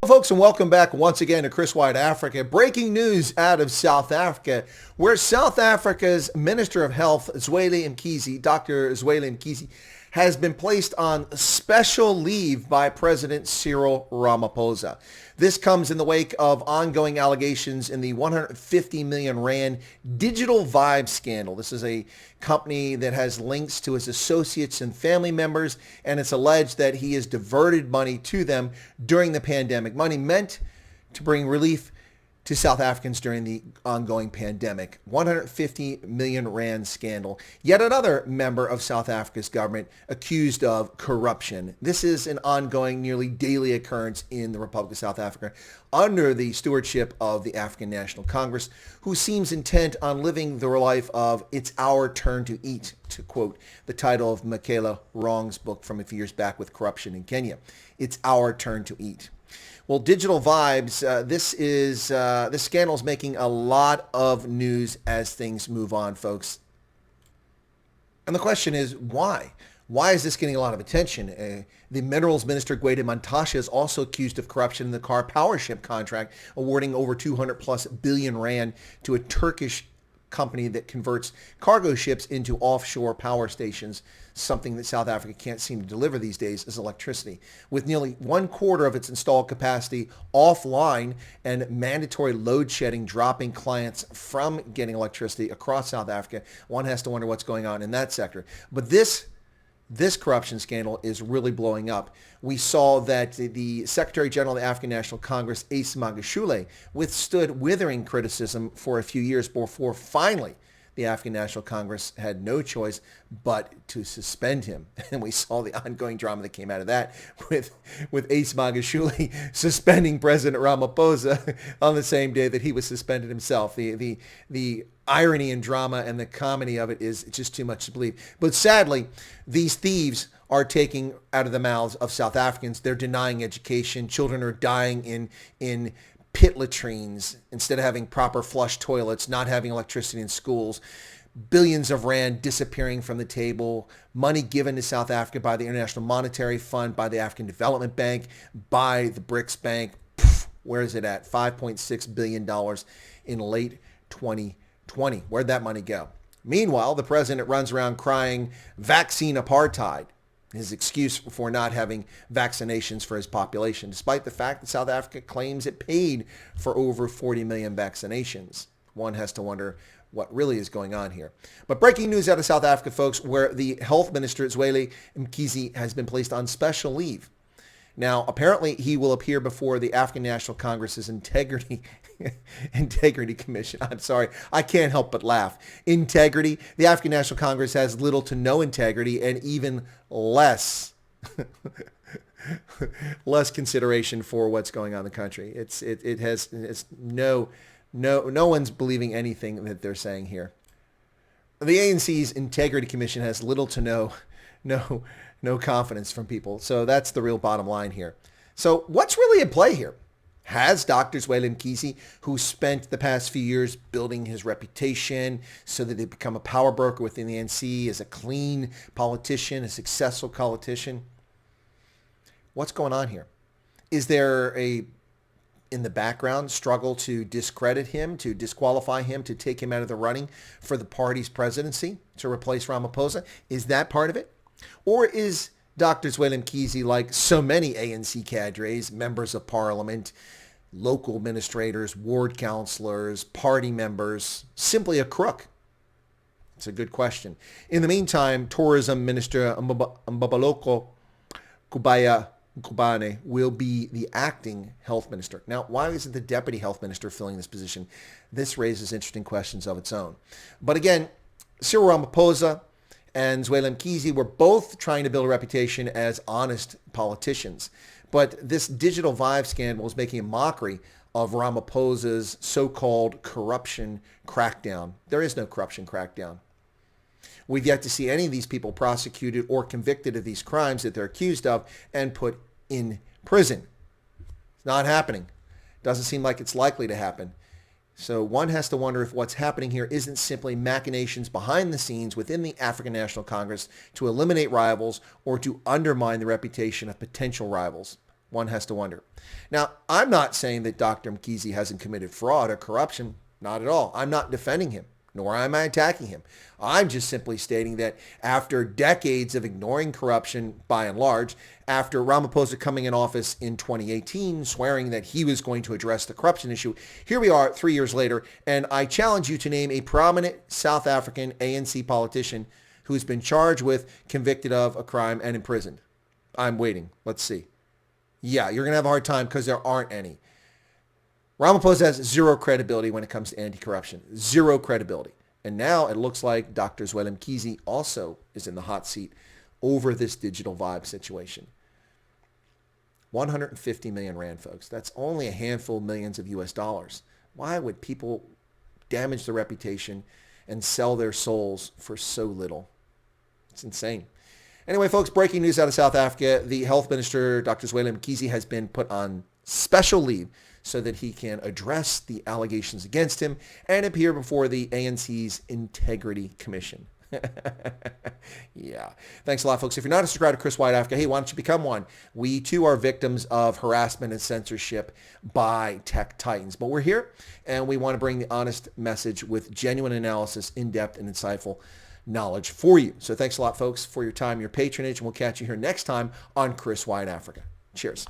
Folks, and welcome back once again to Chris Wyatt Africa. Breaking news out of South Africa, where South Africa's Minister of Health, Zweli Mkhize, Dr. Zweli Mkhize, has been placed on special leave by President Cyril Ramaphosa. This comes in the wake of ongoing allegations in the 150 million rand Digital Vibe scandal. This is a company that has links to his associates and family members, and it's alleged that he has diverted money to them during the pandemic. Money meant to bring relief to South Africans during the ongoing pandemic. 150 million rand scandal. Yet another member of South Africa's government accused of corruption. This is an ongoing, nearly daily occurrence in the Republic of South Africa under the stewardship of the African National Congress, who seems intent on living the life of "It's our turn to eat," to quote the title of Michaela Wrong's book from a few years back with corruption in Kenya. It's our turn to eat. Well, Digital Vibes, this scandal is making a lot of news as things move on, folks. And the question is, why? Why is this getting a lot of attention? The Minerals Minister, Gwede Mantashe, is also accused of corruption in the car power ship contract, awarding over 200 plus billion rand to a Turkish company that converts cargo ships into offshore power stations. Something that South Africa can't seem to deliver these days is electricity. With nearly 1/4 of its installed capacity offline and mandatory load shedding dropping clients from getting electricity across South Africa, one has to wonder what's going on in that sector. But this corruption scandal is really blowing up. We saw that the Secretary General of the African National Congress, Ace Magashule, withstood withering criticism for a few years before finally the African National Congress had no choice but to suspend him. And we saw the ongoing drama that came out of that with Ace Magashule suspending President Ramaphosa on the same day that he was suspended himself. The irony and drama and the comedy of it is just too much to believe. But sadly, these thieves are taking out of the mouths of South Africans. They're denying education. Children are dying in pit latrines instead of having proper flush toilets, not having electricity in schools. Billions of rand disappearing from the table, money given to South Africa by the International Monetary Fund, by the African Development Bank, by the BRICS Bank. Where is it at? $5.6 billion in late 2020. Where'd that money go? Meanwhile, the president runs around crying vaccine apartheid, his excuse for not having vaccinations for his population, despite the fact that South Africa claims it paid for over 40 million vaccinations. One has to wonder what really is going on here. But breaking news out of South Africa, folks, where the Health Minister, Zweli Mkhize, has been placed on special leave. Now, apparently, he will appear before the African National Congress's Integrity Commission. I'm sorry, I can't help but laugh. Integrity. The African National Congress has little to no integrity and even less consideration for what's going on in the country. It's no one's believing anything that they're saying here. The ANC's Integrity Commission has little to no confidence from people. So that's the real bottom line here. So what's really at play here? Has Dr. Zweli Mkhize, who spent the past few years building his reputation so that he become a power broker within the ANC, as a clean politician, a successful politician, what's going on here? Is there in the background, struggle to discredit him, to disqualify him, to take him out of the running for the party's presidency, to replace Ramaphosa? Is that part of it? Or is Dr. Zweli Mkhize, like so many ANC cadres, members of parliament, local administrators, ward councillors, party members, simply a crook? It's a good question. In the meantime, Tourism Minister Mbabaloko Kubane will be the acting health minister. Now, why isn't the deputy health minister filling this position? This raises interesting questions of its own. But again, Cyril Ramaphosa and Zweli Mkhize were both trying to build a reputation as honest politicians. But this Digital Vibe scandal is making a mockery of Ramaphosa's so-called corruption crackdown. There is no corruption crackdown. We've yet to see any of these people prosecuted or convicted of these crimes that they're accused of and put in prison. It's not happening. Doesn't seem like it's likely to happen. So one has to wonder if what's happening here isn't simply machinations behind the scenes within the African National Congress to eliminate rivals or to undermine the reputation of potential rivals. One has to wonder. Now, I'm not saying that Dr. Mkhize hasn't committed fraud or corruption. Not at all. I'm not defending him, nor am I attacking him. I'm just simply stating that after decades of ignoring corruption by and large, after Ramaphosa coming in office in 2018, swearing that he was going to address the corruption issue, here we are 3 years later, and I challenge you to name a prominent South African ANC politician who's been charged with, convicted of a crime, and imprisoned. I'm waiting. Let's see. Yeah, you're going to have a hard time because there aren't any. Ramaphosa has zero credibility when it comes to anti-corruption. Zero credibility. And now it looks like Dr. Zweli Mkhize also is in the hot seat over this digital vibe situation. 150 million rand, folks. That's only a handful of millions of US dollars. Why would people damage their reputation and sell their souls for so little? It's insane. Anyway, folks, breaking news out of South Africa. The Health Minister, Dr. Zweli Mkhize, has been put on special leave so that he can address the allegations against him and appear before the ANC's Integrity Commission. Yeah. Thanks a lot, folks. If you're not a subscriber to Chris Wyatt Africa, hey, why don't you become one? We, too, are victims of harassment and censorship by tech titans. But we're here, and we want to bring the honest message with genuine analysis, in-depth, and insightful knowledge for you. So thanks a lot, folks, for your time, your patronage, and we'll catch you here next time on Chris Wyatt Africa. Cheers.